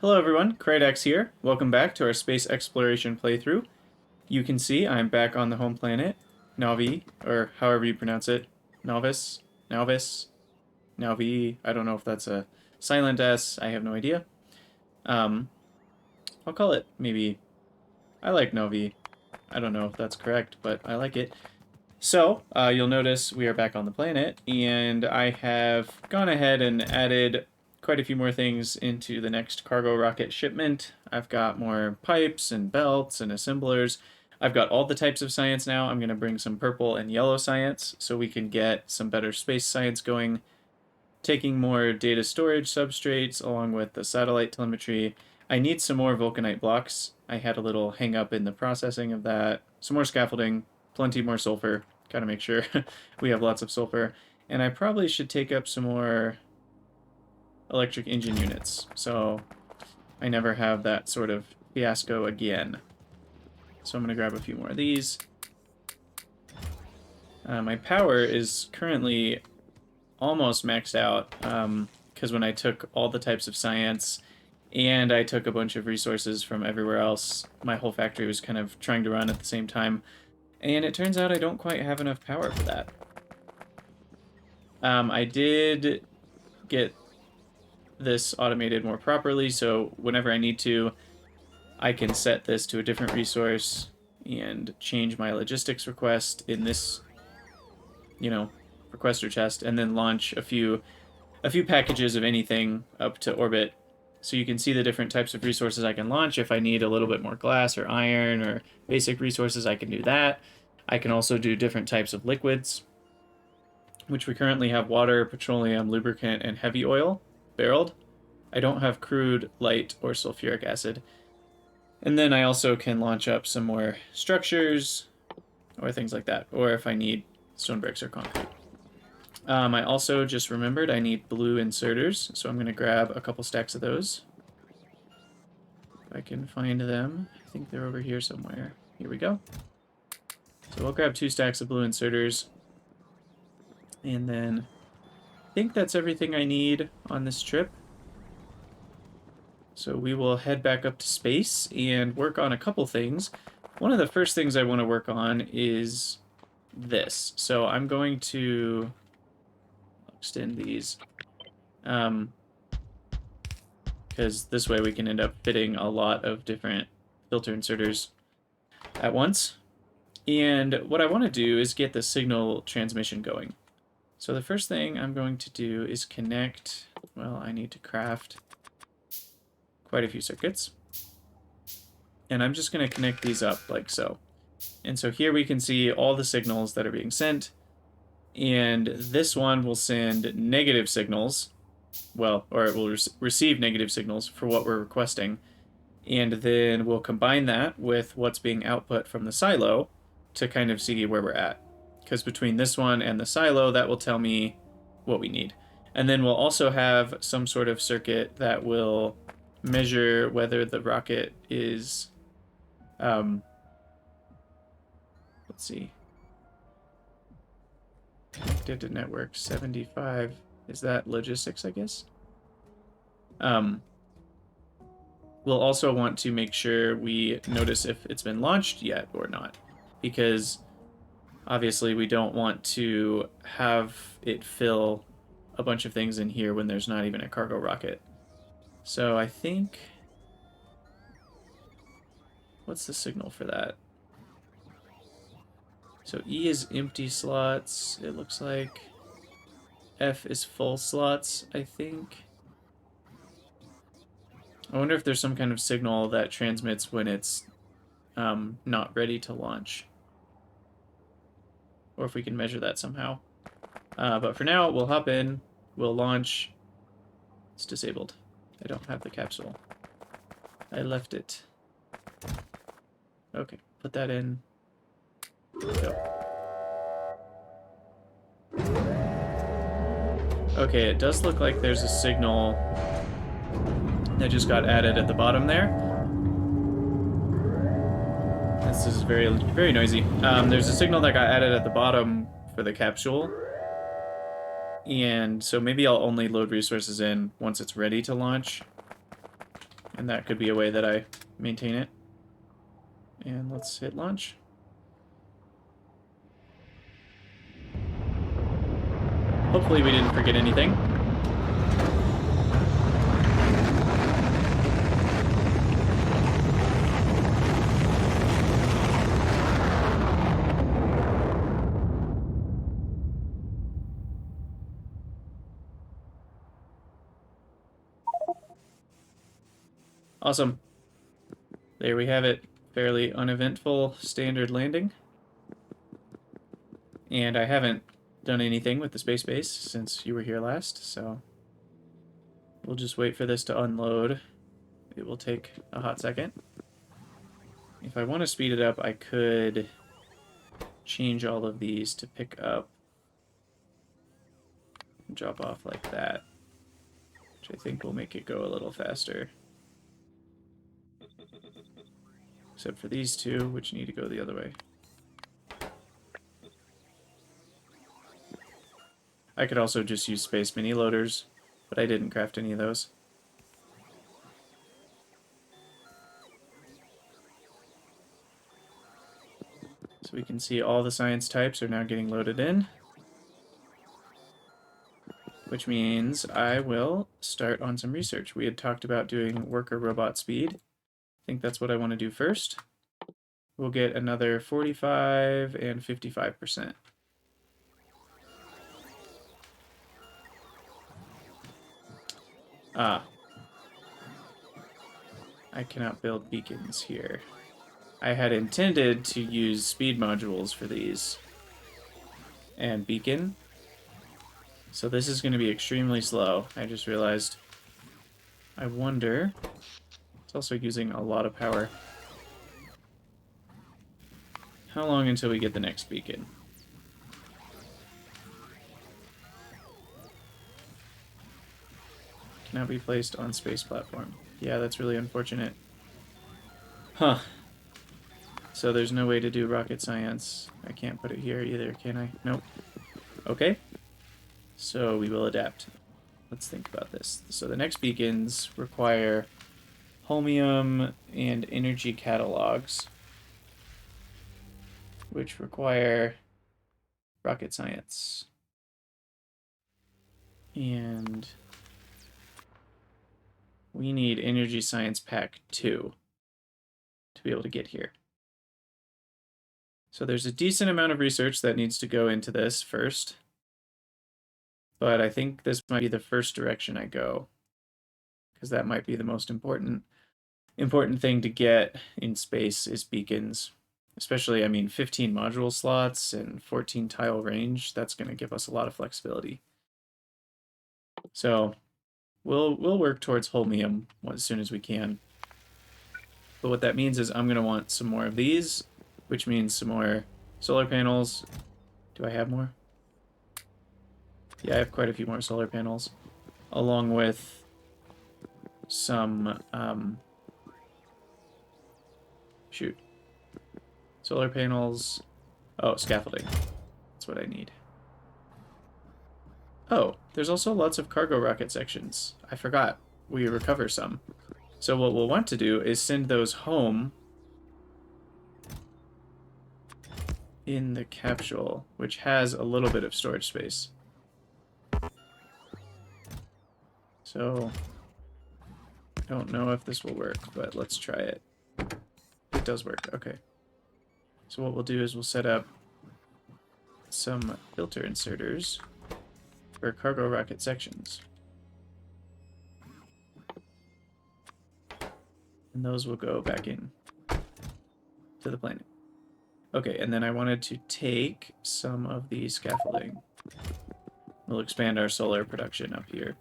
Hello everyone, Krydax here. Welcome back to our space exploration playthrough. You can see I'm back on the home planet, Nauvi, or however you pronounce it. Nauvis? Nauvis? Nauvi? I don't know if that's a silent S, I have no idea. I'll call it maybe, I like Nauvi. I don't know if that's correct, but I like it. So, you'll notice we are back on the planet, and I have gone ahead and added quite a few more things into the next cargo rocket shipment. I've got more pipes and belts and assemblers. I've got all the types of science now. I'm going to bring some purple and yellow science so we can get some better space science going. Taking more data storage substrates along with the satellite telemetry. I need some more vulcanite blocks. I had a little hang up in the processing of that. Some more scaffolding, plenty more sulfur. Gotta make sure we have lots of sulfur. And I probably should take up some more electric engine units, so I never have that sort of fiasco again. So I'm going to grab a few more of these. My power is currently almost maxed out, because when I took all the types of science and I took a bunch of resources from everywhere else, my whole factory was kind of trying to run at the same time. And it turns out I don't quite have enough power for that. I did get this automated more properly, so whenever I need to, I can set this to a different resource and change my logistics request in this, requester chest, and then launch a few packages of anything up to orbit. So you can see the different types of resources I can launch. If I need a little bit more glass or iron or basic resources, I can do that. I can also do different types of liquids, which we currently have water, petroleum, lubricant, and heavy oil barreled. I don't have crude, light, or sulfuric acid. And then I also can launch up some more structures or things like that, or if I need stone bricks or concrete. I also just remembered I need blue inserters, so I'm going to grab a couple stacks of those. If I can find them. I think they're over here somewhere. Here we go. So we'll grab 2 stacks of blue inserters. And then I think that's everything I need on this trip. So we will head back up to space and work on a couple things. One of the first things I want to work on is this. So I'm going to extend these, because this way we can end up fitting a lot of different filter inserters at once. And what I want to do is get the signal transmission going. So the first thing I'm going to do is connect, well, I need to craft quite a few circuits. And I'm just going to connect these up like so. And so here we can see all the signals that are being sent. And this one will send negative signals, well, or it will receive negative signals for what we're requesting. And then we'll combine that with what's being output from the silo to kind of see where we're at. Because between this one and the silo, that will tell me what we need. And then we'll also have some sort of circuit that will measure whether the rocket is, let's see, connected to network 75. Is that logistics, I guess? We'll also want to make sure we notice if it's been launched yet or not, because obviously we don't want to have it fill a bunch of things in here when there's not even a cargo rocket. So I think, what's the signal for that? So E is empty slots, it looks like. F is full slots, I think. I wonder if there's some kind of signal that transmits when it's not ready to launch. Or if we can measure that somehow. But for now, we'll hop in, we'll launch. It's disabled. I don't have the capsule. I left it. Okay, put that in. Go. Okay, it does look like there's a signal that just got added at the bottom there. This is very, very noisy. There's a signal that got added at the bottom for the capsule. And so maybe I'll only load resources in once it's ready to launch. And that could be a way that I maintain it. And let's hit launch. Hopefully we didn't forget anything. Awesome. There we have it. Fairly uneventful standard landing. And I haven't done anything with the space base since you were here last, so we'll just wait for this to unload. It will take a hot second. If I want to speed it up, I could change all of these to pick up and drop off like that, which I think will make it go a little faster. Except for these two, which need to go the other way. I could also just use space miniloaders, but I didn't craft any of those. So we can see all the science types are now getting loaded in, which means I will start on some research. We had talked about doing worker robot speed. I think that's what I want to do first. We'll get another 45 and 55%. Ah. I cannot build beacons here. I had intended to use speed modules for these and beacon. So this is going to be extremely slow. I just realized. I wonder. It's also using a lot of power. How long until we get the next beacon? Cannot be placed on space platform. Yeah, that's really unfortunate. Huh. So there's no way to do rocket science. I can't put it here either, can I? Nope. Okay. So we will adapt. Let's think about this. So the next beacons require holmium and energy catalogs, which require rocket science. And we need Energy Science Pack 2 to be able to get here. So there's a decent amount of research that needs to go into this first. But I think this might be the first direction I go, because that might be the most important thing to get in space is beacons. Especially, I mean, 15 module slots and 14 tile range. That's going to give us a lot of flexibility. So we'll work towards holmium as soon as we can. But what that means is I'm going to want some more of these, which means some more solar panels. Do I have more? Yeah, I have quite a few more solar panels, along with some, solar panels. Oh, scaffolding. That's what I need. Oh, there's also lots of cargo rocket sections. I forgot. We recover some. So what we'll want to do is send those home in the capsule, which has a little bit of storage space. So I don't know if this will work, but let's try it. It does work. Okay. So what we'll do is we'll set up some filter inserters for cargo rocket sections. And those will go back in to the planet. Okay, and then I wanted to take some of the scaffolding. We'll expand our solar production up here.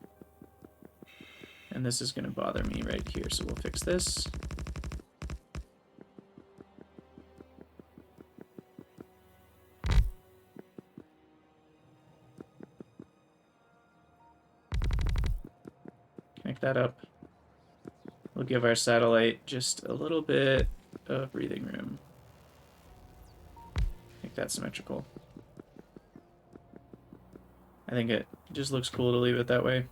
And this is going to bother me right here, so we'll fix this. Connect that up. We'll give our satellite just a little bit of breathing room. Make that symmetrical. I think it just looks cool to leave it that way.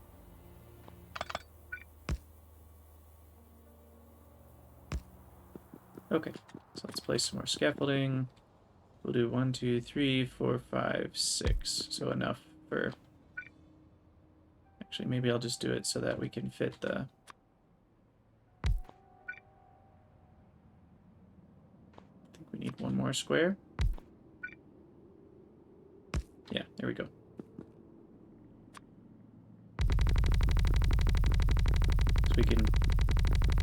Okay, so let's place some more scaffolding. We'll do 1, 2, 3, 4, 5, 6. So enough for... Actually, maybe I'll just do it so that we can fit the... I think we need one more square. Yeah, there we go. So we can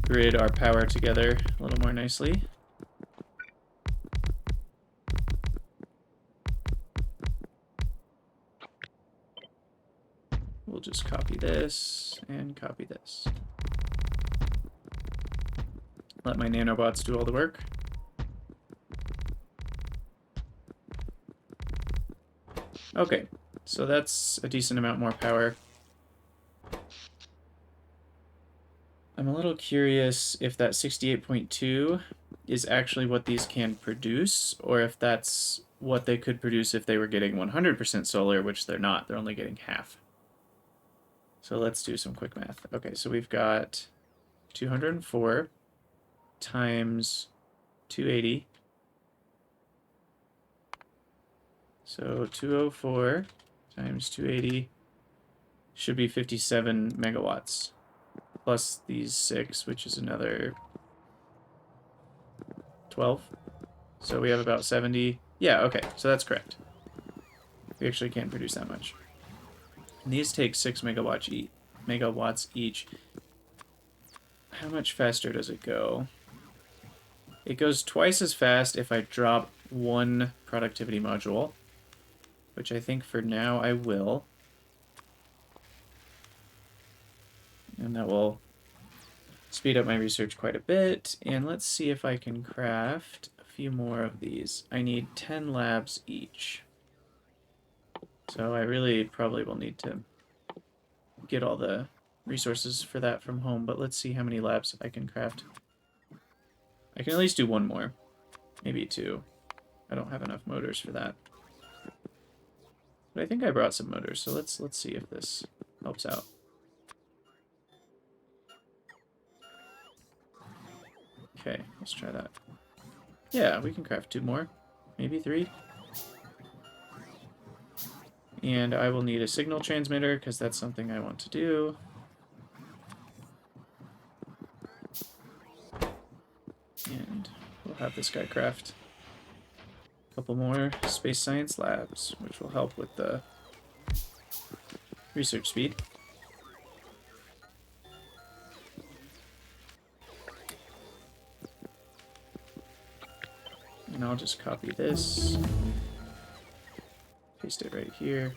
grid our power together a little more nicely. We'll just copy this and copy this. Let my nanobots do all the work. Okay, so that's a decent amount more power. I'm a little curious if that 68.2 is actually what these can produce, or if that's what they could produce if they were getting 100% solar, which they're not. They're only getting half. So let's do some quick math. Okay, so we've got 204 times 280. So 204 times 280 should be 57 megawatts. Plus these 6, which is another 12. So we have about 70. Yeah, okay, so that's correct. We actually can't produce that much. And these take 6 megawatts each. How much faster does it go? It goes twice as fast if I drop one productivity module, which I think for now I will. And that will speed up my research quite a bit. And let's see if I can craft a few more of these. I need 10 labs each. So I really probably will need to get all the resources for that from home, but let's see how many labs I can craft. I can at least do one more, maybe 2. I don't have enough motors for that. But I think I brought some motors, so let's see if this helps out. Okay, let's try that. Yeah, we can craft 2 more, maybe 3. And I will need a signal transmitter because that's something I want to do. And we'll have this guy craft a couple more space science labs, which will help with the research speed. And I'll just copy this, paste it right here.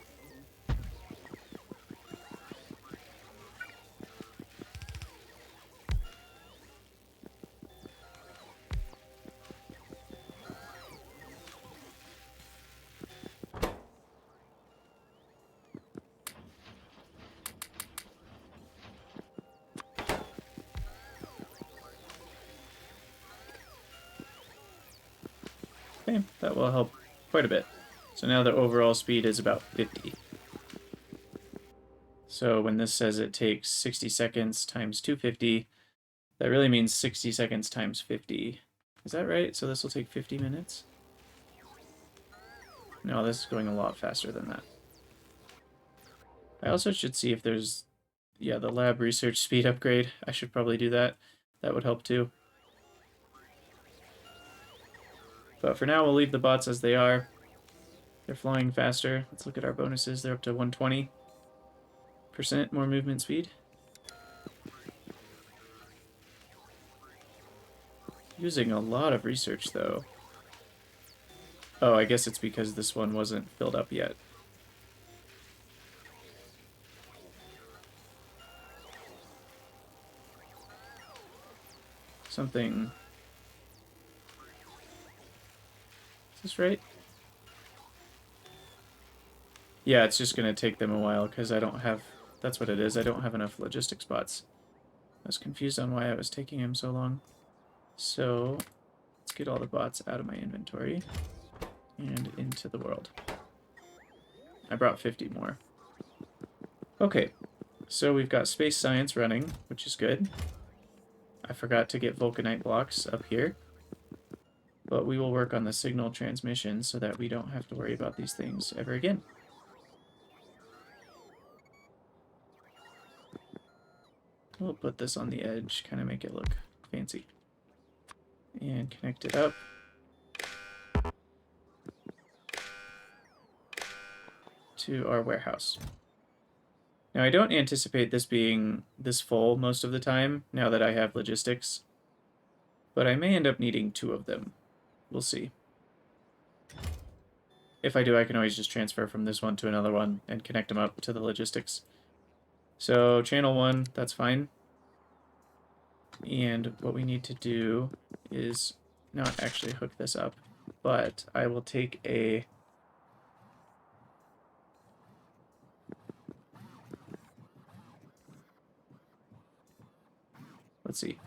Okay, that will help quite a bit. So now the overall speed is about 50. So when this says it takes 60 seconds times 250, that really means 60 seconds times 50. Is that right? So this will take 50 minutes? No, this is going a lot faster than that. I also should see if there's, yeah, the lab research speed upgrade. I should probably do that. That would help too. But for now, we'll leave the bots as they are. They're flying faster. Let's look at our bonuses. They're up to 120% more movement speed. Using a lot of research, though. Oh, I guess it's because this one wasn't filled up yet. Something... Is this right? Yeah, it's just going to take them a while because I don't have... That's what it is. I don't have enough logistics bots. I was confused on why I was taking him so long. So, let's get all the bots out of my inventory and into the world. I brought 50 more. Okay, so we've got space science running, which is good. I forgot to get vulcanite blocks up here. But we will work on the signal transmission so that we don't have to worry about these things ever again. We'll put this on the edge, kind of make it look fancy. And connect it up. To our warehouse. Now I don't anticipate this being this full most of the time, now that I have logistics. But I may end up needing 2 of them. We'll see. If I do, I can always just transfer from this one to another one and connect them up to the logistics. So channel 1, that's fine. And what we need to do is not actually hook this up, but I will take a... Let's see.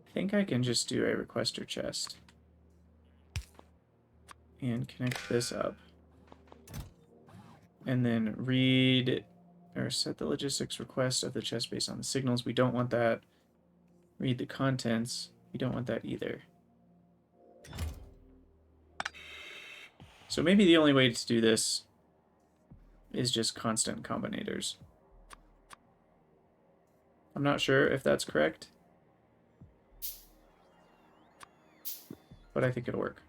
I think I can just do a requester chest and connect this up. And then read or set the logistics request of the chest based on the signals. We don't want that. Read the contents. We don't want that either. So maybe the only way to do this is just constant combinators. I'm not sure if that's correct, but I think it'll work.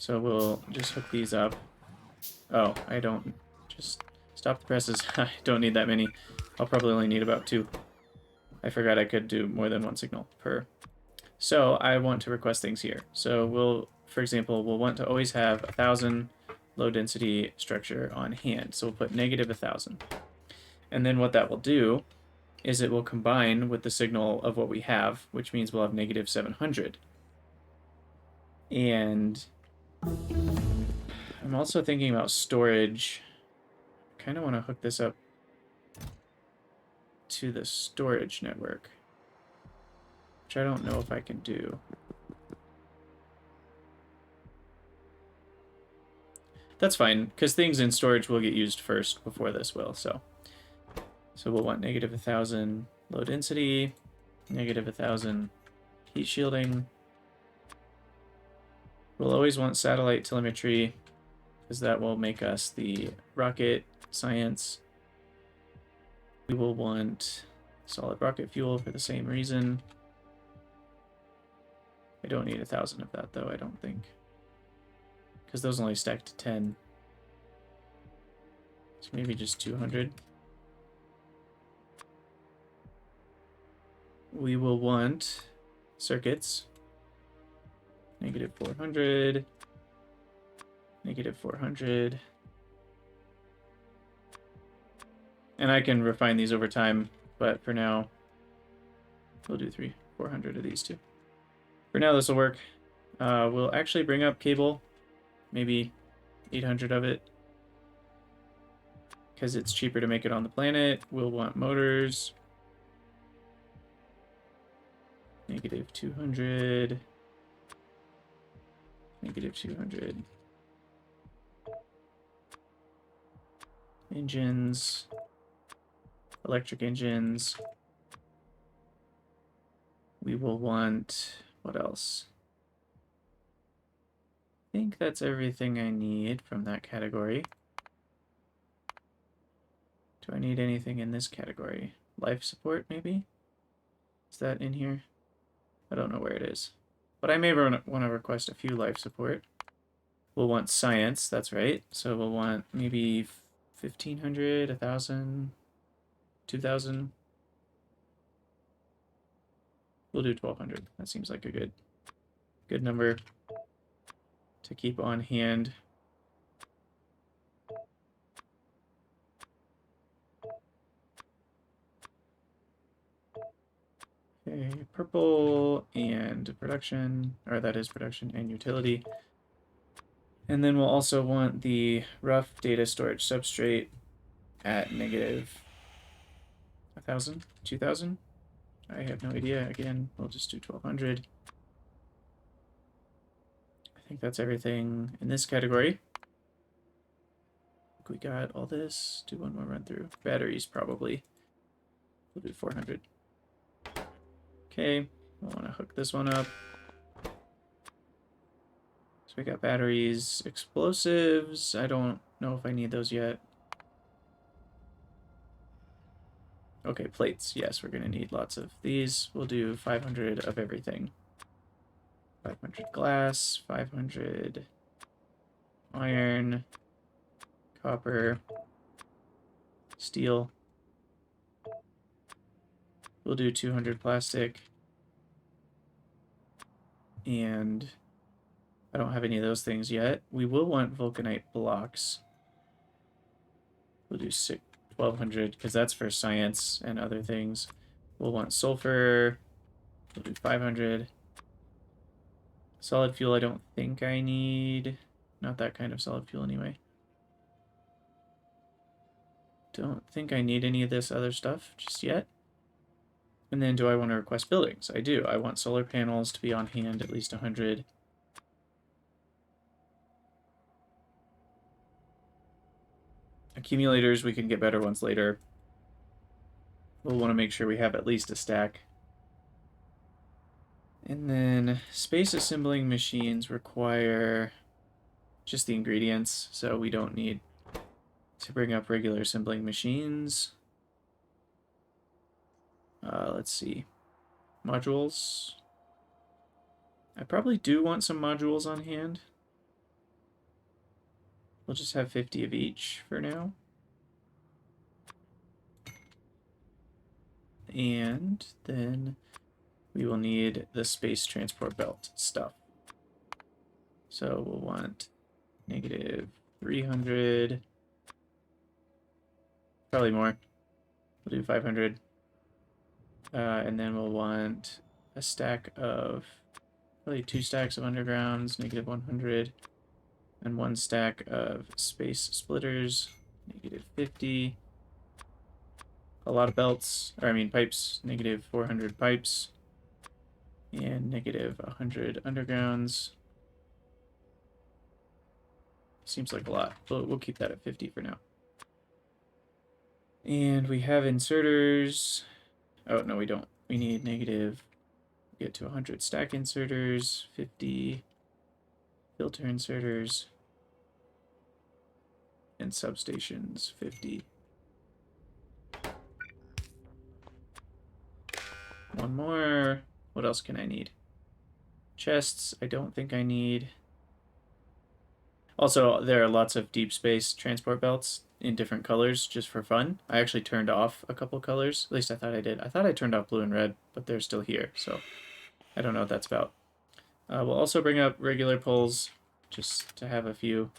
So we'll just hook these up. Oh, I don't. Just stop the presses. I don't need that many. I'll probably only need about 2. I forgot I could do more than 1 signal per. So I want to request things here. So we'll, for example, we'll want to always have 1,000 low density structure on hand. So we'll put negative 1,000. And then what that will do is it will combine with the signal of what we have, which means we'll have negative 700. And I'm also thinking about storage. I kind of want to hook this up to the storage network, which I don't know if I can do. That's fine, because things in storage will get used first before this will, so we'll want negative 1,000 low density, negative 1,000 heat shielding. We'll always want satellite telemetry, because that will make us the rocket science. We will want solid rocket fuel for the same reason. I don't need 1,000 of that, though, I don't think, because those only stack to 10. So maybe just 200. We will want circuits. Negative 400. Negative 400. And I can refine these over time, but for now, we'll do 400 of these too. For now, this will work. We'll actually bring up cable, maybe 800 of it, because it's cheaper to make it on the planet. We'll want motors. Negative 200. Negative 200. Engines. Electric engines. We will want, what else? I think that's everything I need from that category. Do I need anything in this category? Life support, maybe? Is that in here? I don't know where it is. But I may want to request a few life support. We'll want science, that's right. So we'll want maybe 1,500, 1,000, 2,000. We'll do 1,200. That seems like a good number to keep on hand. Okay, purple and production, or that is production and utility. And then we'll also want the rough data storage substrate at negative 1,000, 2,000. I have no idea. Again, we'll just do 1,200. I think that's everything in this category. We got all this. Do one more run through. Batteries, probably. We'll do 400. Okay. I want to hook this one up. So we got batteries, explosives. I don't know if I need those yet. Okay, plates. Yes, we're going to need lots of these. We'll do 500 of everything. 500 glass, 500 iron, copper, steel. We'll do 200 plastic. And I don't have any of those things yet. We will want vulcanite blocks. We'll do 1200 because that's for science and other things. We'll want sulfur. We'll do 500. Solid fuel I don't think I need. Not that kind of solid fuel anyway. Don't think I need any of this other stuff just yet. And then do I want to request buildings? I do. I want solar panels to be on hand, at least 100. Accumulators, we can get better ones later. We'll want to make sure we have at least a stack. And then space assembling machines require just the ingredients, so we don't need to bring up regular assembling machines. Let's see. Modules. I probably do want some modules on hand. We'll just have 50 of each for now. And then we will need the space transport belt stuff. So we'll want negative 300. Probably more. We'll do 500. And then we'll want a stack of, probably 2 stacks of undergrounds, negative 100. And 1 stack of space splitters, negative 50. A lot of belts, or I mean pipes, negative 400 pipes. And negative 100 undergrounds. Seems like a lot, but we'll keep that at 50 for now. And we have inserters. Oh, no, we don't. We need negative, get to 100 stack inserters, 50 filter inserters, and substations, 50. One more. What else can I need? Chests, I don't think I need. Also, there are lots of deep space transport belts in different colors just for fun. I actually turned off a couple colors. At least I thought I did. I thought I turned off blue and red, but they're still here, so I don't know what that's about. We'll also bring up regular poles just to have a few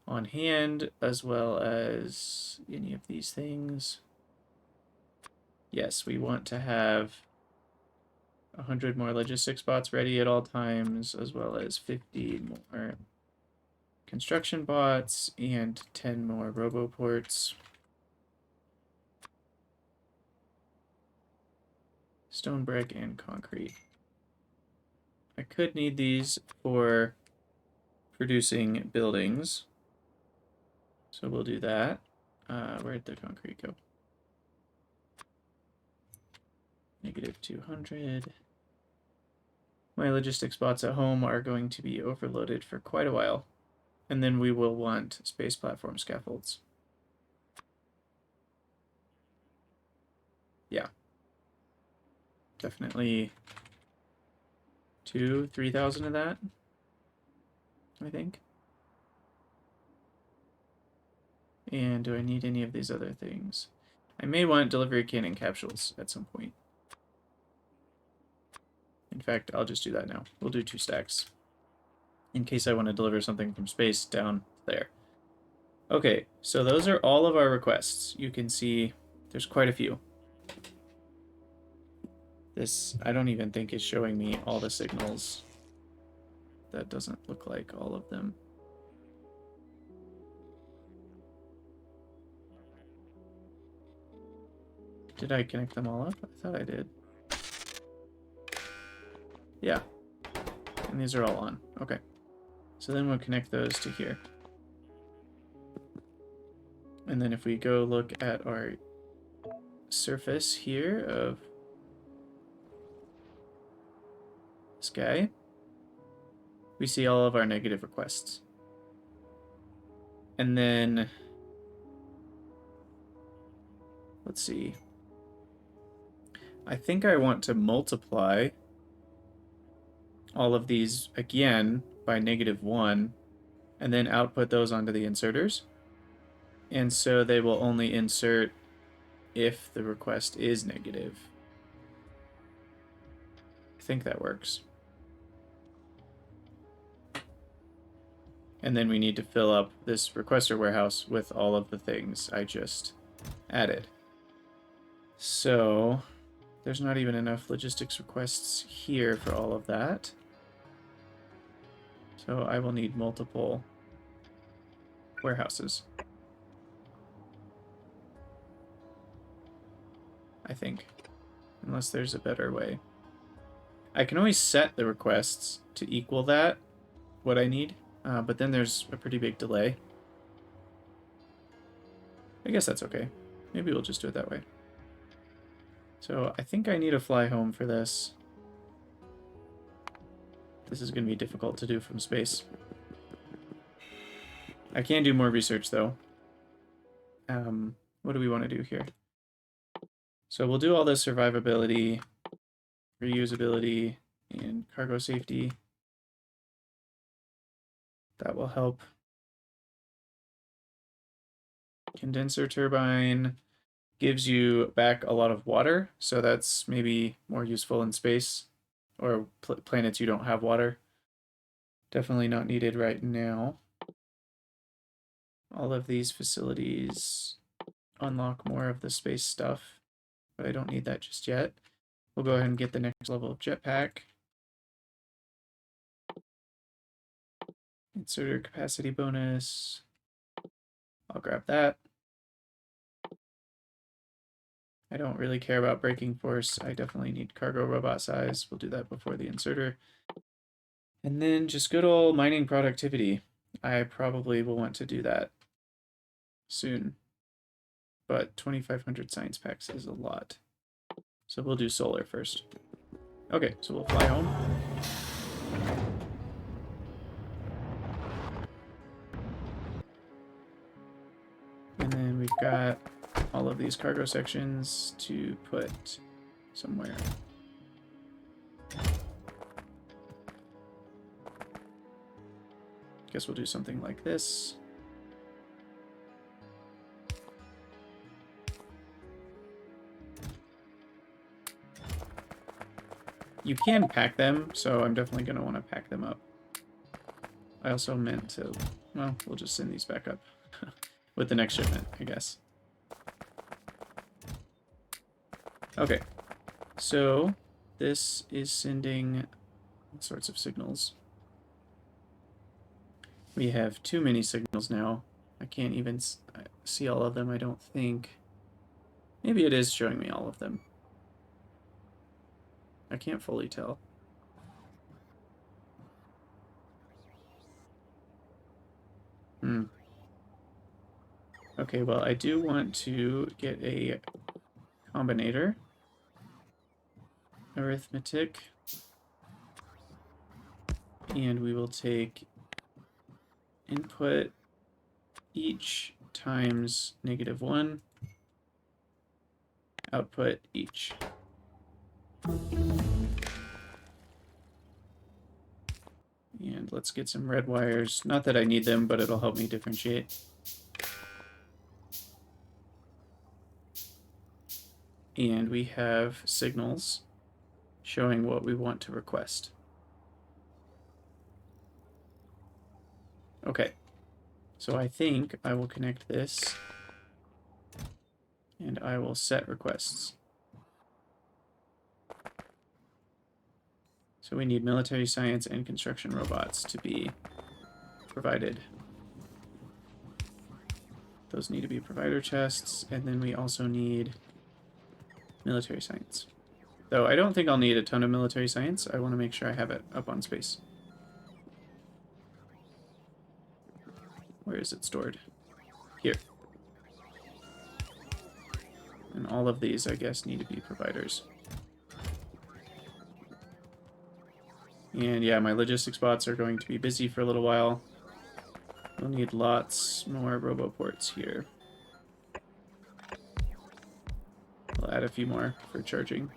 on hand, as well as any of these things. Yes, we want to have 100 more logistic spots ready at all times, as well as 50 more construction bots and 10 more roboports. Stone, brick, and concrete. I could need these for producing buildings, so we'll do that. Where'd the concrete go? Negative 200. My logistics spots at home are going to be overloaded for quite a while. And then we will want space platform scaffolds. Yeah. Definitely 2,000-3,000 of that, I think. And do I need any of these other things? I may want delivery cannon capsules at some point. In fact, I'll just do that now. We'll do 2 stacks in case I want to deliver something from space down there. Okay, so those are all of our requests. You can see there's quite a few. This, I don't even think is showing me all the signals. That doesn't look like all of them. Did I connect them all up? I thought I did. Yeah. And these are all on. Okay. So then we'll connect those to here. And then if we go look at our surface here of this guy, we see all of our negative requests. And then, let's see. I think I want to multiply all of these again by -1 and then output those onto the inserters. And so they will only insert if the request is negative. I think that works. And then we need to fill up this requester warehouse with all of the things I just added. So there's not even enough logistics requests here for all of that. So I will need multiple warehouses, I think, unless there's a better way. I can always set the requests to equal that, what I need, but then there's a pretty big delay. I guess that's okay. Maybe we'll just do it that way. So I think I need to fly home for this. This is going to be difficult to do from space. I can do more research, though. What do we want to do here? So we'll do all this survivability, reusability, and cargo safety. That will help. Condenser turbine gives you back a lot of water, so that's maybe more useful in space or planets you don't have water. Definitely not needed right now. All of these facilities unlock more of the space stuff, but I don't need that just yet. We'll go ahead and get the next level of Jetpack. Inserter capacity bonus. I'll grab that. I don't really care about braking force. I definitely need cargo robot size. We'll do that before the inserter. And then just good old mining productivity. I probably will want to do that soon. But 2,500 science packs is a lot. So we'll do solar first. Okay, so we'll fly home. And then we've got all of these cargo sections to put somewhere. Guess we'll do something like this. You can pack them, so I'm definitely going to want to pack them up. I also meant to, well, we'll just send these back up with the next shipment, I guess. Okay, so this is sending all sorts of signals. We have too many signals now. I can't even see all of them, I don't think. Maybe it is showing me all of them. I can't fully tell. Okay, well, I do want to get a combinator. Arithmetic. And we will take input each times -1. Output each. And let's get some red wires. Not that I need them, but it'll help me differentiate. And we have signals showing what we want to request. Okay, so I think I will connect this and I will set requests. So we need military science and construction robots to be provided. Those need to be provider chests, and then we also need military science. Though I don't think I'll need a ton of military science. I want to make sure I have it up on space. Where is it stored? Here. And all of these, I guess, need to be providers. And yeah, my logistics bots are going to be busy for a little while. We'll need lots more roboports here. We'll add a few more for charging.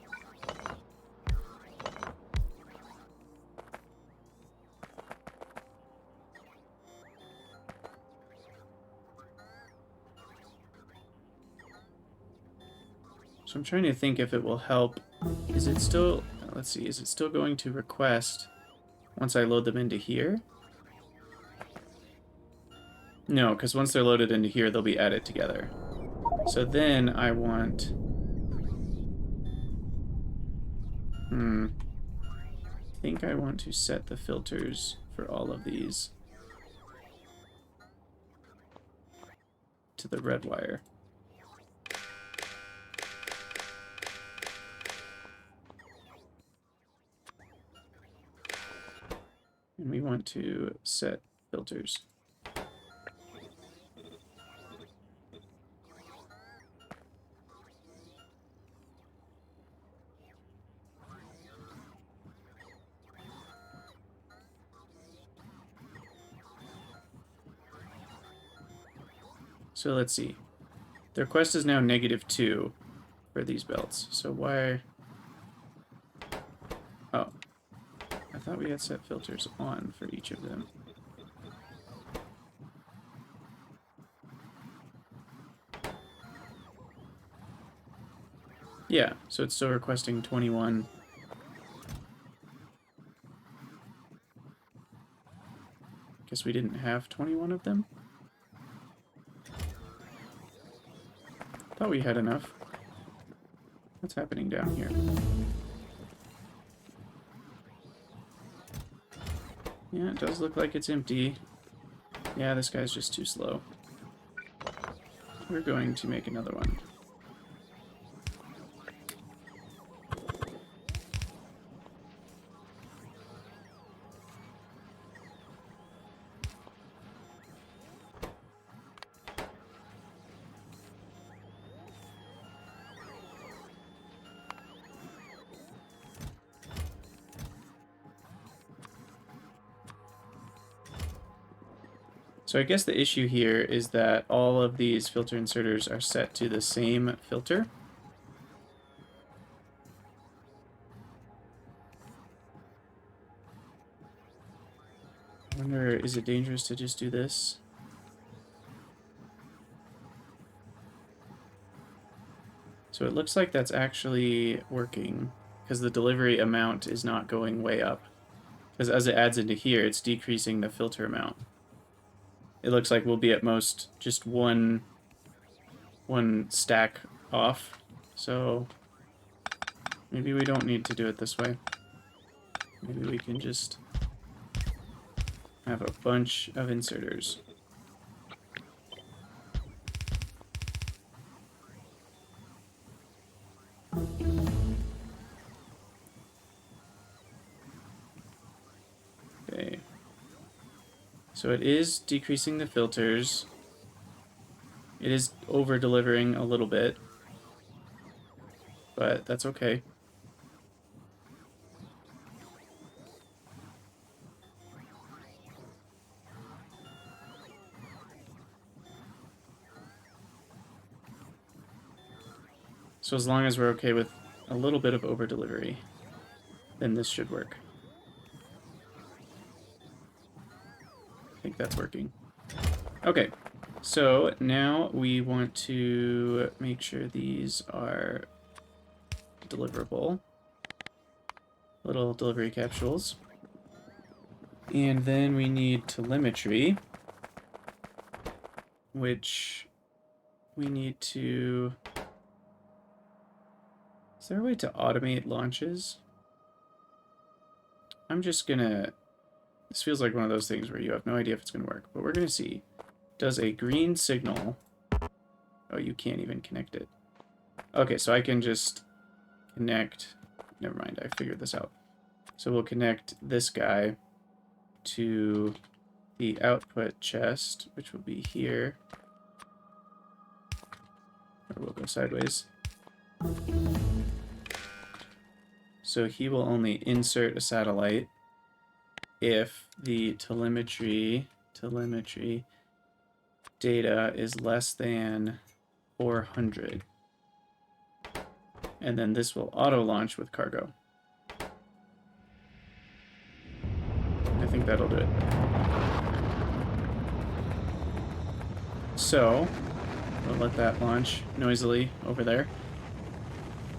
So I'm trying to think if it will help. Is it still, let's see, is it still going to request once I load them into here? No, because once they're loaded into here, they'll be added together. So then I want... I think I want to set the filters for all of these to the red wire. And we want to set filters. So let's see. The request is now -2 for these belts. So why... Oh. I thought we had set filters on for each of them. Yeah, so it's still requesting 21. Guess we didn't have 21 of them. Thought we had enough. What's happening down here? Yeah, it does look like it's empty. Yeah, this guy's just too slow. We're going to make another one. So I guess the issue here is that all of these filter inserters are set to the same filter. I wonder, is it dangerous to just do this? So it looks like that's actually working, because the delivery amount is not going way up. Because as it adds into here, it's decreasing the filter amount. It looks like we'll be at most just one stack off. So maybe we don't need to do it this way. Maybe we can just have a bunch of inserters. Okay. So it is decreasing the filters. It is over-delivering a little bit, but that's okay. So as long as we're okay with a little bit of over-delivery, then this should work. I think that's working. Okay, so now we want to make sure these are deliverable. Little delivery capsules. And then we need telemetry, which we need to... Is there a way to automate launches? I'm just gonna... This feels like one of those things where you have no idea if it's gonna work, but we're gonna see. Does a green signal... Oh, you can't even connect it. Okay, so I can just connect... Never mind, I figured this out. So we'll connect this guy to the output chest, which will be here. Or we'll go sideways. So he will only insert a satellite if the telemetry data is less than 400. And then this will auto-launch with cargo. I think that'll do it. So, we'll let that launch noisily over there.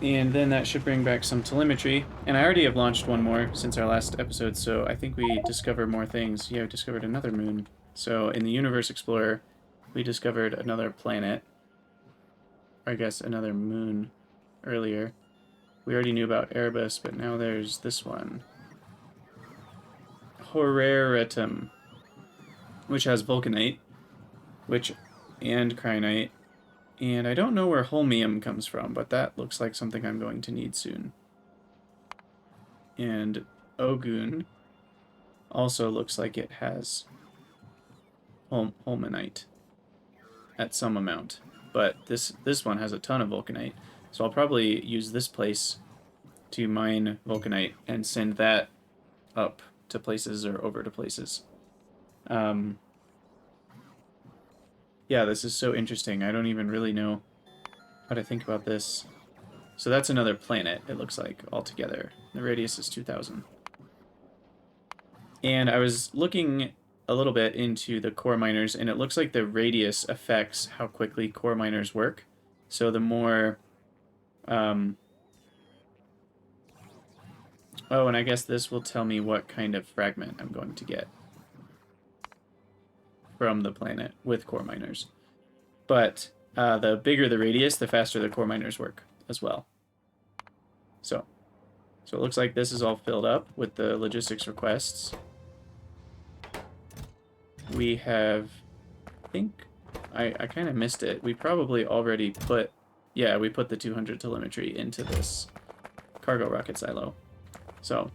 And then that should bring back some telemetry. And I already have launched one more since our last episode, so I think we discover more things. Yeah, we discovered another moon. So in the Universe Explorer, we discovered another planet. Or I guess another moon earlier. We already knew about Erebus, but now there's this one. Horaritum, which has vulcanite, and kyanite. And I don't know where holmium comes from, but that looks like something I'm going to need soon. And Ogun also looks like it has holmanite at some amount. But this one has a ton of vulcanite. So I'll probably use this place to mine vulcanite and send that up to places or over to places. Yeah, this is so interesting. I don't even really know how to think about this. So that's another planet, it looks like, altogether. The radius is 2,000. And I was looking a little bit into the core miners, and it looks like the radius affects how quickly core miners work. So the more... oh, and I guess this will tell me what kind of fragment I'm going to get from the planet with core miners. But the bigger the radius, the faster the core miners work as well. So it looks like this is all filled up with the logistics requests. We have, I think, I kind of missed it. We probably already put, yeah, we put the 200 telemetry into this cargo rocket silo. So,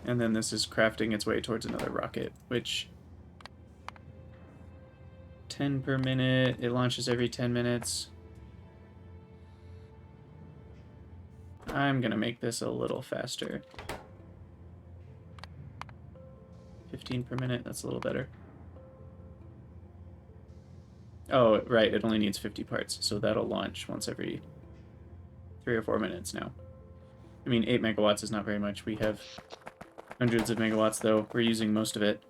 and then this is crafting its way towards another rocket, which 10 per minute, it launches every 10 minutes. I'm gonna make this a little faster. 15 per minute, that's a little better. Oh, right, it only needs 50 parts, so that'll launch once every 3 or 4 minutes now. I mean, 8 megawatts is not very much. We have hundreds of megawatts, though. We're using most of it.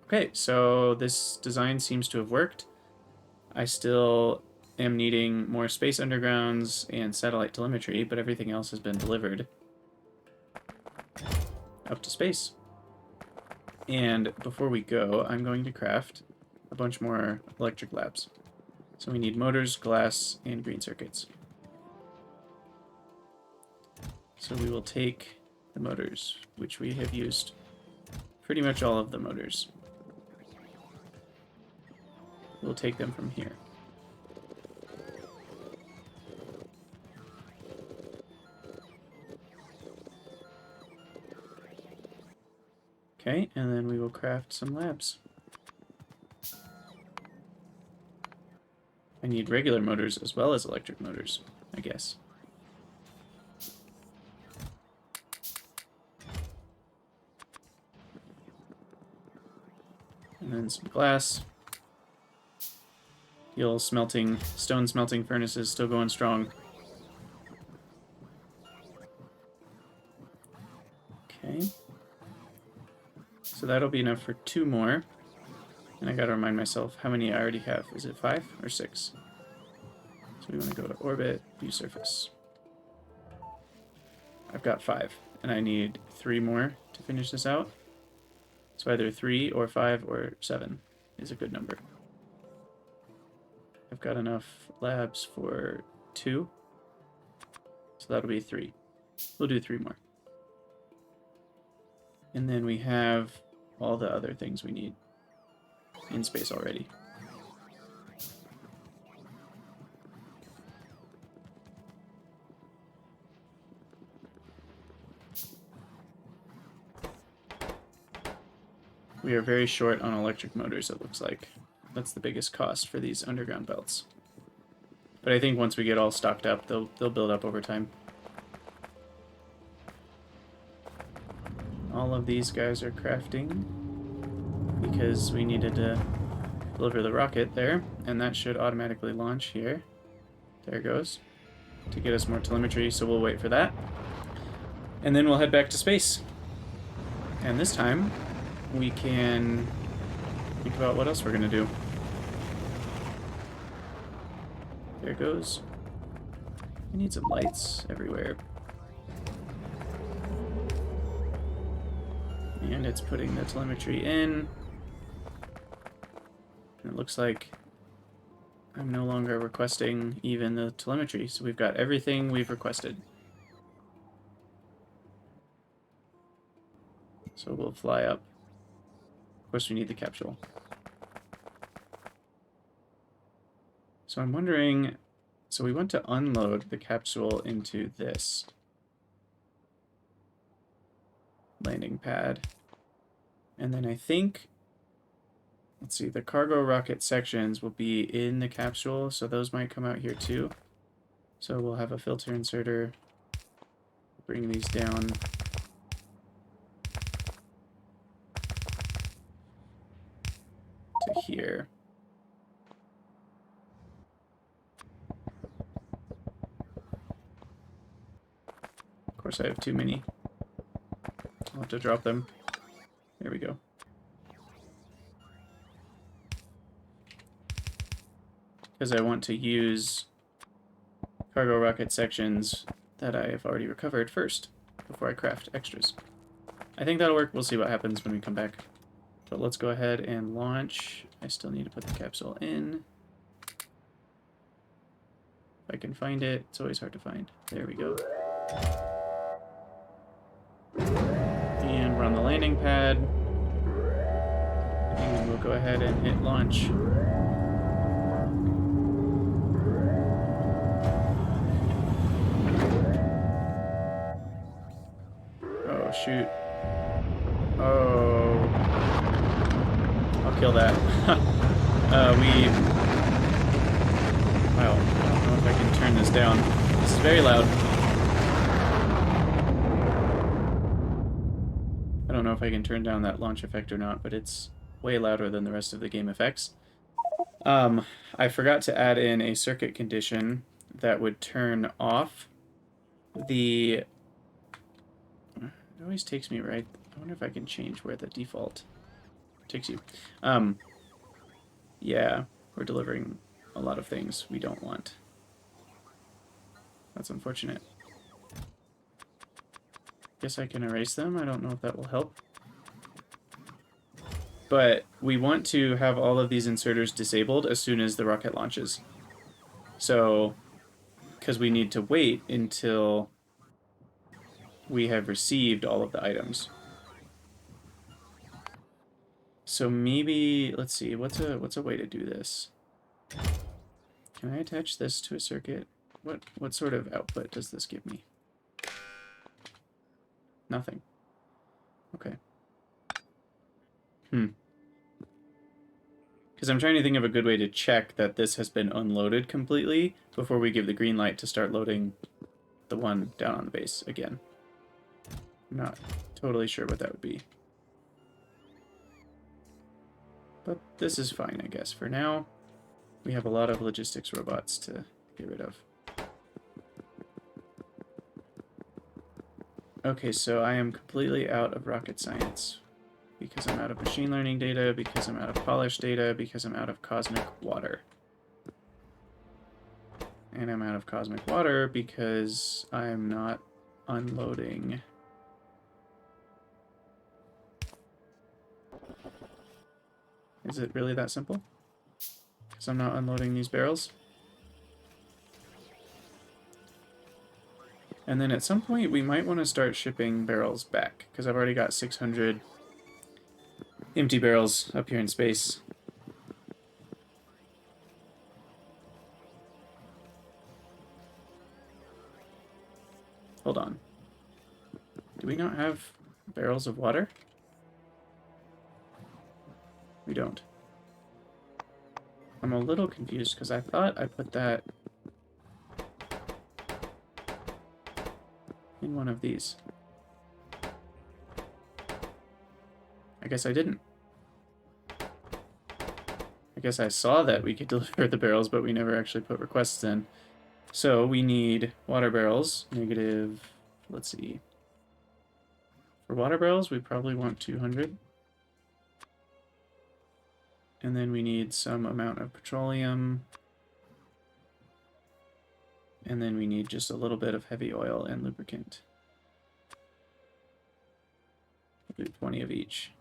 Okay, so this design seems to have worked. I still am needing more space undergrounds and satellite telemetry, but everything else has been delivered up to space. And before we go, I'm going to craft a bunch more electric labs. So we need motors, glass, and green circuits. So we will take the motors, which we have used pretty much all of the motors. We'll take them from here. Okay, and then we will craft some labs. I need regular motors as well as electric motors, I guess. And then some glass. The old stone smelting furnaces still going strong. Okay. So that'll be enough for 2 more. And I gotta remind myself how many I already have. Is it 5 or 6? So we want to go to orbit, view surface. I've got 5, and I need 3 more to finish this out. So either 3 or 5 or 7 is a good number. I've got enough labs for 2. So that'll be 3. We'll do 3 more. And then we have all the other things we need in space already. We are very short on electric motors, it looks like. That's the biggest cost for these underground belts. But I think once we get all stocked up, they'll build up over time. All of these guys are crafting because we needed to deliver the rocket there, and that should automatically launch here. There it goes, to get us more telemetry, so we'll wait for that. And then we'll head back to space. And this time, we can think about what else we're going to do. There it goes. We need some lights everywhere. And it's putting the telemetry in. And it looks like I'm no longer requesting even the telemetry, so we've got everything we've requested. So we'll fly up. Of course, we need the capsule. So I'm wondering, so we want to unload the capsule into this landing pad. And then I think, let's see, the cargo rocket sections will be in the capsule, so those might come out here too. So we'll have a filter inserter, bring these down. To here. Of course I have too many. I'll have to drop them. There we go. Because I want to use cargo rocket sections that I have already recovered first, before I craft extras. I think that'll work. We'll see what happens when we come back. So let's go ahead and launch. I still need to put the capsule in. If I can find it, it's always hard to find. There we go. And we're on the landing pad. And we'll go ahead and hit launch. Oh, shoot. Oh. I'll kill that. Wow. I don't know if I can turn this down. This is very loud. I don't know if I can turn down that launch effect or not, but it's way louder than the rest of the game effects. I forgot to add in a circuit condition that would turn off the... It always takes me right... I wonder if I can change where the default takes you. Yeah, we're delivering a lot of things we don't want. That's unfortunate. Guess I can erase them. I don't know if that will help. But we want to have all of these inserters disabled as soon as the rocket launches. So, because we need to wait until we have received all of the items. So maybe, let's see, what's a way to do this? Can I attach this to a circuit? What sort of output does this give me? Nothing. Okay. Because I'm trying to think of a good way to check that this has been unloaded completely before we give the green light to start loading the one down on the base again. I'm not totally sure what that would be. But this is fine, I guess. For now, we have a lot of logistics robots to get rid of. Okay, so I am completely out of rocket science. Because I'm out of machine learning data, because I'm out of polish data, because I'm out of cosmic water. And I'm out of cosmic water because I'm not unloading. Is it really that simple? Because I'm not unloading these barrels? And then at some point we might want to start shipping barrels back, because I've already got 600 empty barrels up here in space. Hold on. Do we not have barrels of water? We don't. I'm a little confused because I thought I put that in one of these. guess I didn't. I guess I saw that we could deliver the barrels, but we never actually put requests in. So we need water barrels, negative, let's see. For water barrels, we probably want 200. And then we need some amount of petroleum. And then we need just a little bit of heavy oil and lubricant. We'll do 20 of each.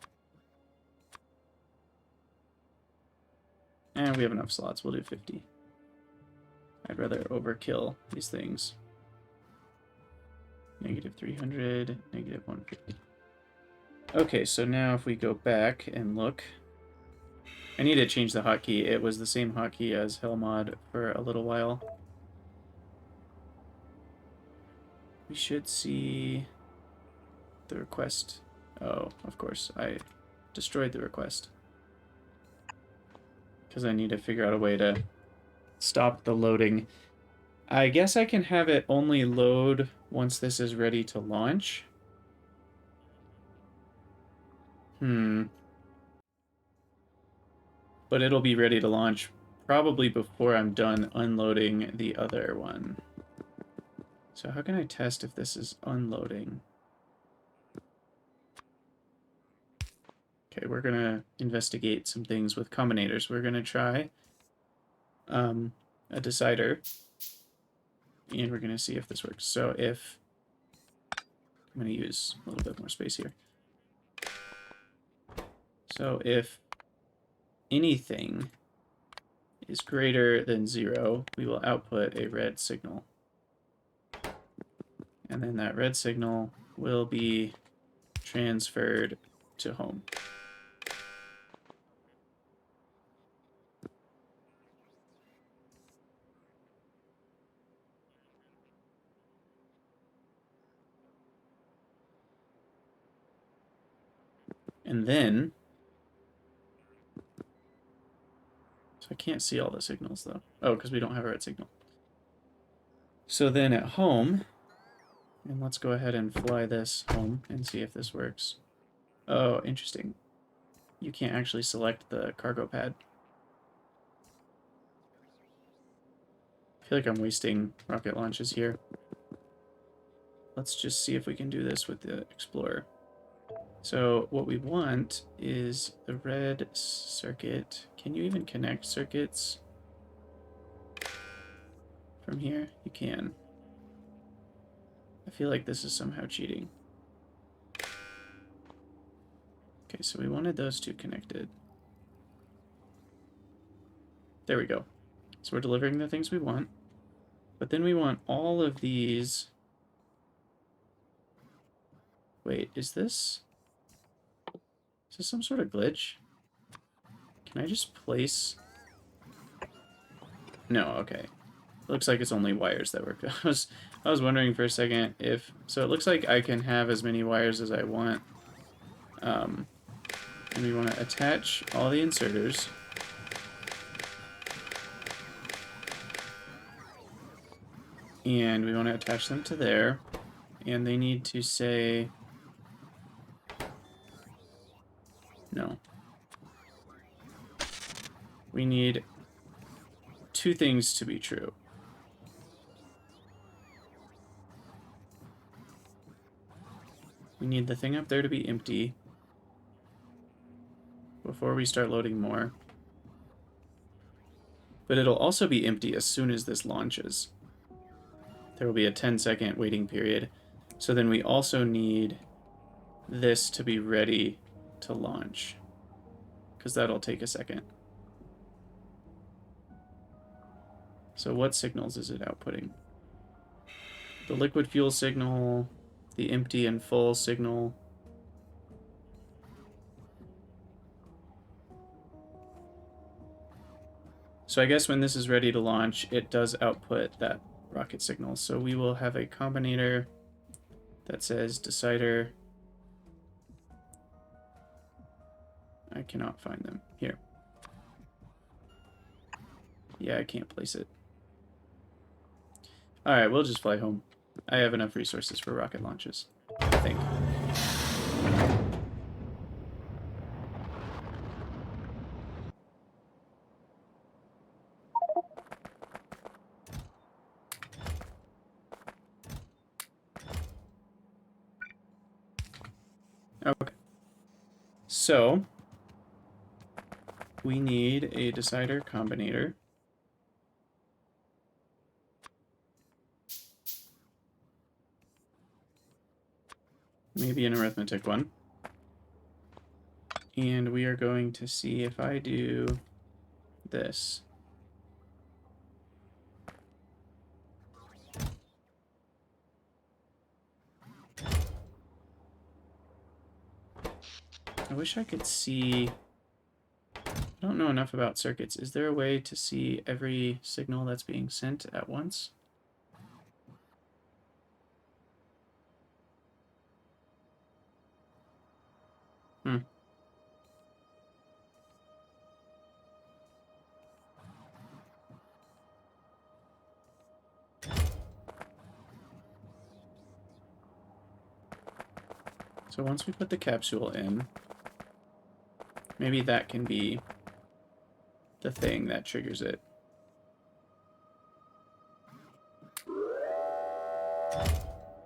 And we have enough slots, we'll do 50. I'd rather overkill these things. Negative 300, negative 150. Okay, so now if we go back and look, I need to change the hotkey. It was the same hotkey as Helmod for a little while. We should see the request. Oh, of course, I destroyed the request. Because I need to figure out a way to stop the loading. I guess I can have it only load once this is ready to launch. But it'll be ready to launch probably before I'm done unloading the other one. So how can I test if this is unloading? Okay, we're going to investigate some things with combinators. We're going to try a decider, and we're going to see if this works. So if... I'm going to use a little bit more space here. So if anything is greater than 0, we will output a red signal. And then that red signal will be transferred to home. And then, so I can't see all the signals though. Oh, because we don't have a red signal. So then at home, and let's go ahead and fly this home and see if this works. Oh, interesting. You can't actually select the cargo pad. I feel like I'm wasting rocket launches here. Let's just see if we can do this with the Explorer. So what we want is the red circuit. Can you even connect circuits from here? You can. I feel like this is somehow cheating. Okay, so we wanted those two connected. There we go. So we're delivering the things we want. But then we want all of these. Wait, is this some sort of glitch? Can I just place... No, okay. Looks like it's only wires that work. I was wondering for a second if... So it looks like I can have as many wires as I want. And we want to attach all the inserters. And we want to attach them to there. And they need to say... No. We need two things to be true. We need the thing up there to be empty before we start loading more. But it'll also be empty as soon as this launches. There will be a 10-second waiting period. So then we also need this to be ready to launch, because that'll take a second. So what signals is it outputting? The liquid fuel signal, the empty and full signal. So I guess when this is ready to launch, it does output that rocket signal. So we will have a combinator that says decider. I cannot find them. Here. Yeah, I can't place it. Alright, we'll just fly home. I have enough resources for rocket launches, I think. Okay. So we need a decider combinator. Maybe an arithmetic one. And we are going to see if I do this. I wish I could see... I don't know enough about circuits. Is there a way to see every signal that's being sent at once? So once we put the capsule in, maybe that can be the thing that triggers it.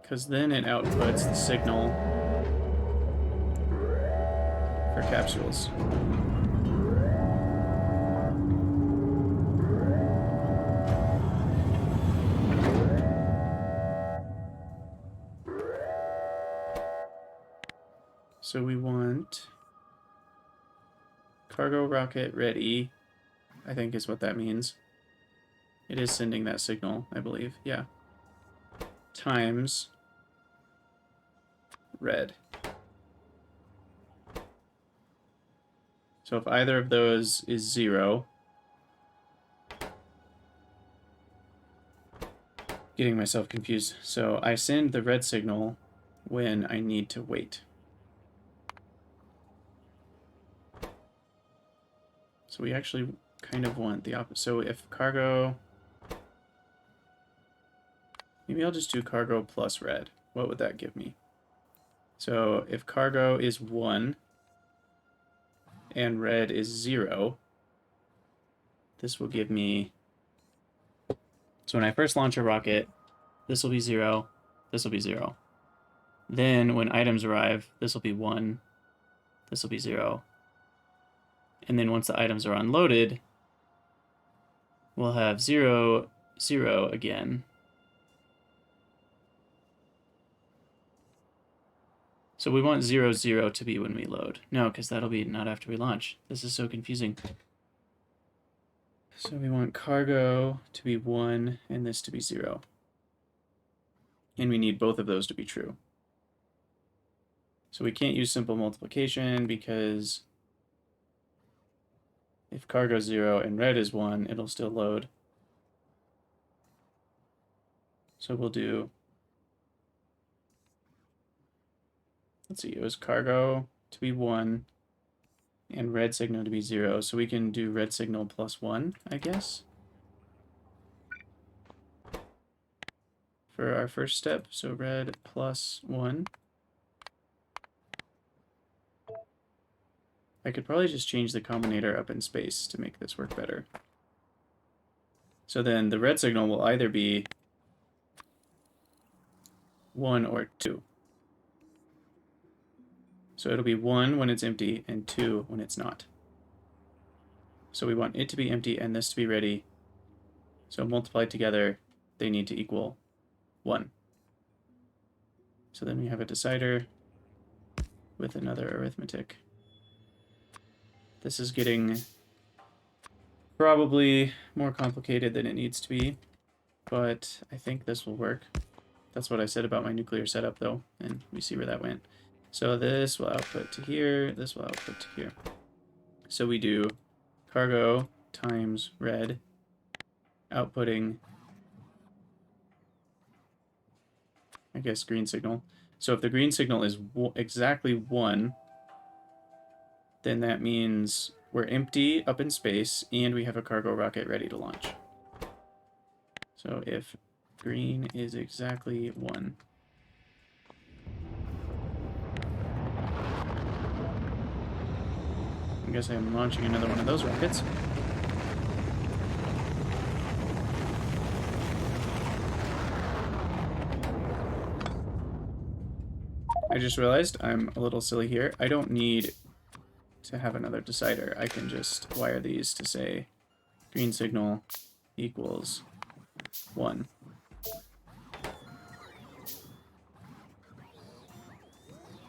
Because then it outputs the signal for capsules. So we want cargo rocket ready, I think is what that means. It is sending that signal, I believe. Yeah. Times red. So if either of those is 0, getting myself confused. So I send the red signal when I need to wait. So we actually kind of want the opposite. So if cargo... Maybe I'll just do cargo plus red. What would that give me? So if cargo is 1 and red is 0, this will give me... So when I first launch a rocket, this will be 0, this will be 0. Then when items arrive, this will be 1, this will be 0. And then once the items are unloaded, we'll have 0, 0 again. So we want 0, 0 to be when we load. No, because that'll be not after we launch. This is so confusing. So we want cargo to be 1 and this to be 0. And we need both of those to be true. So we can't use simple multiplication because if cargo is 0 and red is 1, it'll still load. So we'll do... Let's see, it was cargo to be 1 and red signal to be 0. So we can do red signal plus 1, I guess, for our first step. So red plus 1. I could probably just change the combinator up in space to make this work better. So then the red signal will either be 1 or 2. So it'll be 1 when it's empty and 2 when it's not. So we want it to be empty and this to be ready. So multiplied together, they need to equal 1. So then we have a decider with another arithmetic. This is getting probably more complicated than it needs to be, but I think this will work. That's what I said about my nuclear setup though, and we see where that went. So this will output to here, this will output to here. So we do cargo times red, outputting, I guess, green signal. So if the green signal is exactly 1, then that means we're empty up in space and we have a cargo rocket ready to launch. So if green is exactly 1. I guess I'm launching another one of those rockets. I just realized I'm a little silly here. I don't need to have another decider. I can just wire these to say green signal equals 1.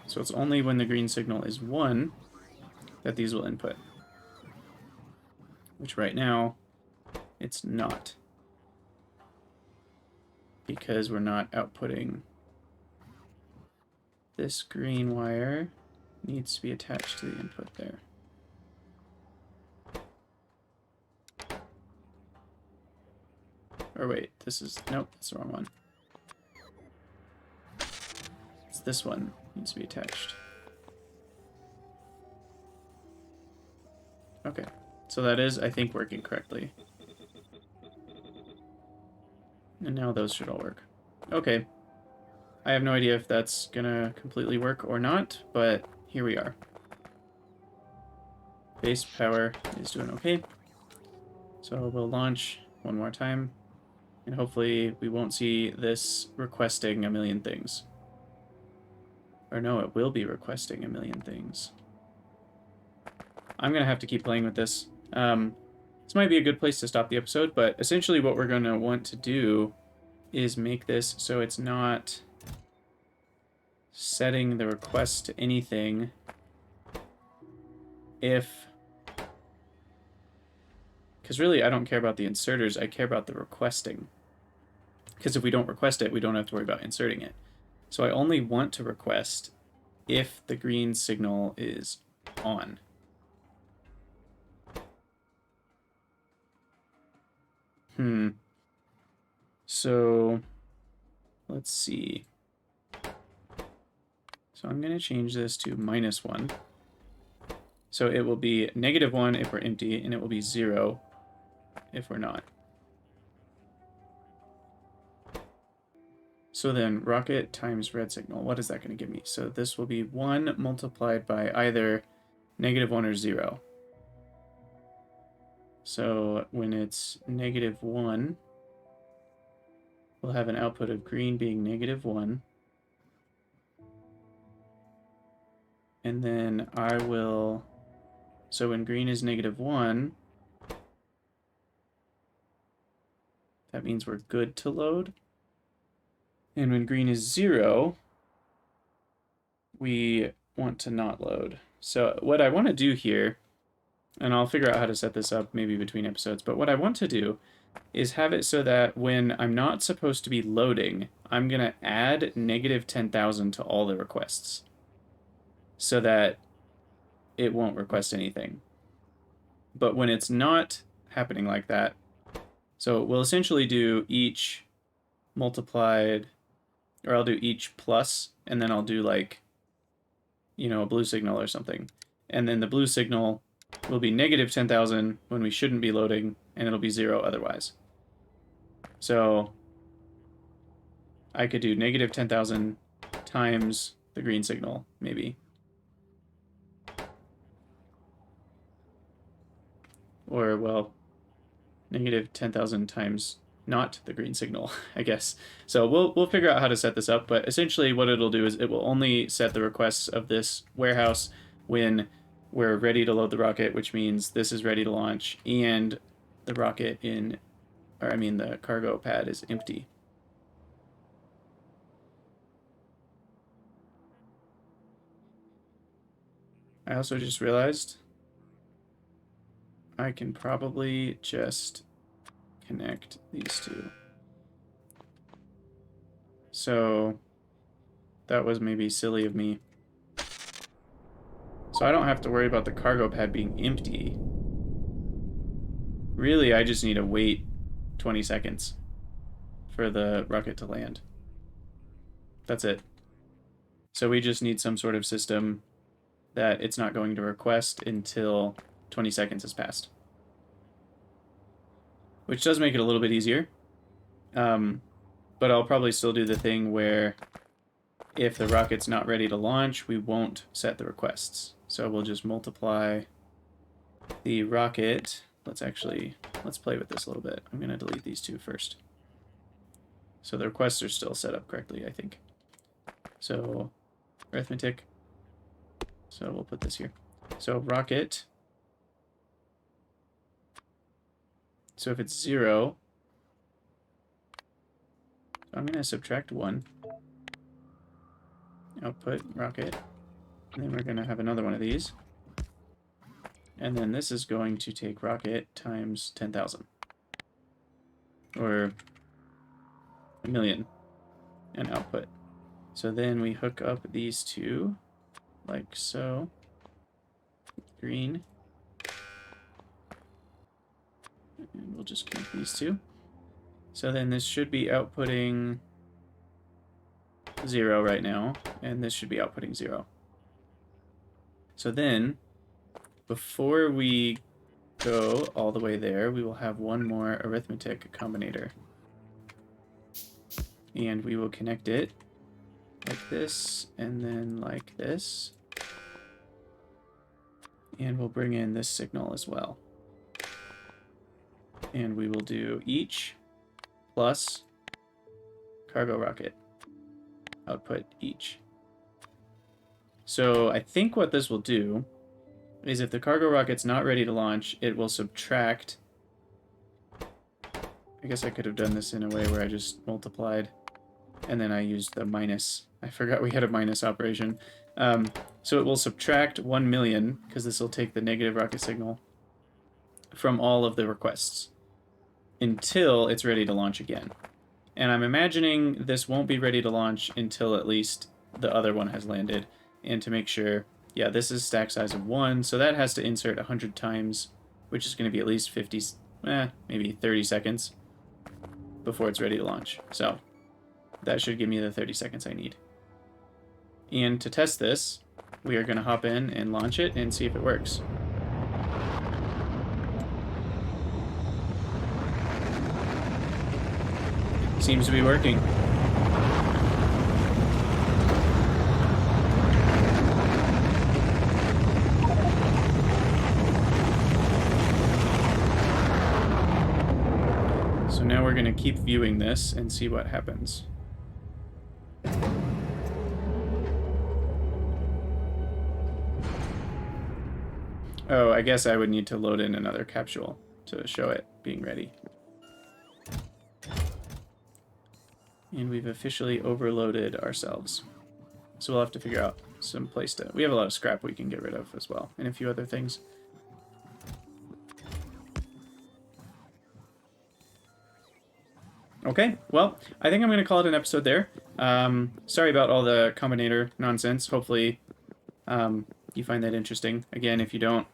So it's only when the green signal is 1 that these will input. Which right now, it's not. Because we're not outputting. This green wire needs to be attached to the input there. Or wait, this is, nope, that's the wrong one. It's this one needs to be attached. Okay, so that is, I think, working correctly. And now those should all work. Okay. I have no idea if that's gonna completely work or not, but here we are. Base power is doing okay. So we'll launch one more time, and hopefully we won't see this requesting a million things. Or no, it will be requesting a million things. I'm gonna have to keep playing with this. This might be a good place to stop the episode, but essentially what we're gonna want to do is make this so it's not setting the request to anything if... Because really, I don't care about the inserters, I care about the requesting. Because if we don't request it, we don't have to worry about inserting it. So I only want to request if the green signal is on. So, let's see. So I'm going to change this to -1. So it will be -1 if we're empty, and it will be 0 if we're not. So then rocket times red signal, what is that going to give me? So this will be 1 multiplied by either -1 or 0. So when it's -1, we'll have an output of green being -1. And then I will, so when green is -1, that means we're good to load. And when green is 0, we want to not load. So what I want to do here, and I'll figure out how to set this up maybe between episodes, but what I want to do is have it so that when I'm not supposed to be loading, I'm going to add -10,000 to all the requests, so that it won't request anything. But when it's not happening like that, so we'll essentially do each multiplied, or I'll do each plus, and then I'll do like, you know, a blue signal or something. And then the blue signal will be -10,000 when we shouldn't be loading, and it'll be 0 otherwise. So I could do -10,000 times the green signal, maybe. Or, well, -10,000 times not the green signal, I guess. So we'll figure out how to set this up, but essentially what it'll do is it will only set the requests of this warehouse when we're ready to load the rocket, which means this is ready to launch, and the rocket in, or I mean the cargo pad is empty. I also just realized I can probably just connect these two. So that was maybe silly of me. So I don't have to worry about the cargo pad being empty. Really, I just need to wait 20 seconds for the rocket to land. That's it. So we just need some sort of system that it's not going to request until 20 seconds has passed. Which does make it a little bit easier. But I'll probably still do the thing where if the rocket's not ready to launch, we won't set the requests. So we'll just multiply the rocket. Let's play with this a little bit. I'm going to delete these two first. So the requests are still set up correctly, I think. So arithmetic. So we'll put this here. So rocket. So if it's 0, I'm going to subtract 1. Output rocket. And then we're going to have another one of these. And then this is going to take rocket times 10,000. Or 1,000,000 and output. So then we hook up these two, like so. Green. And we'll just connect these two. So then this should be outputting 0 right now, and this should be outputting 0. So then, before we go all the way there, we will have one more arithmetic combinator. And we will connect it like this, and then like this. And we'll bring in this signal as well. And we will do each plus cargo rocket. Output each. So I think what this will do is if the cargo rocket's not ready to launch, it will subtract. I guess I could have done this in a way where I just multiplied and then I used the minus. I forgot we had a minus operation. So it will subtract 1,000,000, because this will take the negative rocket signal, from all of the requests until it's ready to launch again. And I'm imagining this won't be ready to launch until at least the other one has landed. And to make sure, yeah, this is stack size of 1, so that has to insert 100 times, which is going to be at least 50, maybe 30 seconds before it's ready to launch. So that should give me the 30 seconds I need. And to test this, we are going to hop in and launch it and see if it works. Seems to be working. So now we're going to keep viewing this and see what happens. Oh, I guess I would need to load in another capsule to show it being ready. And we've officially overloaded ourselves. So we'll have to figure out some place to... We have a lot of scrap we can get rid of as well, and a few other things. Okay, well, I think I'm going to call it an episode there. Sorry about all the combinator nonsense. Hopefully you find that interesting. Again, if you don't,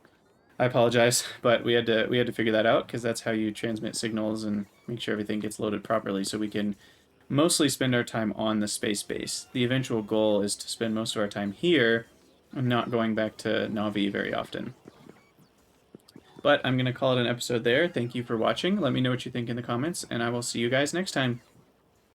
I apologize, but we had to figure that out, because that's how you transmit signals and make sure everything gets loaded properly, so we can mostly spend our time on the space base. The eventual goal is to spend most of our time here and not going back to Navi very often. But I'm going to call it an episode there. Thank you for watching. Let me know what you think in the comments, and I will see you guys next time.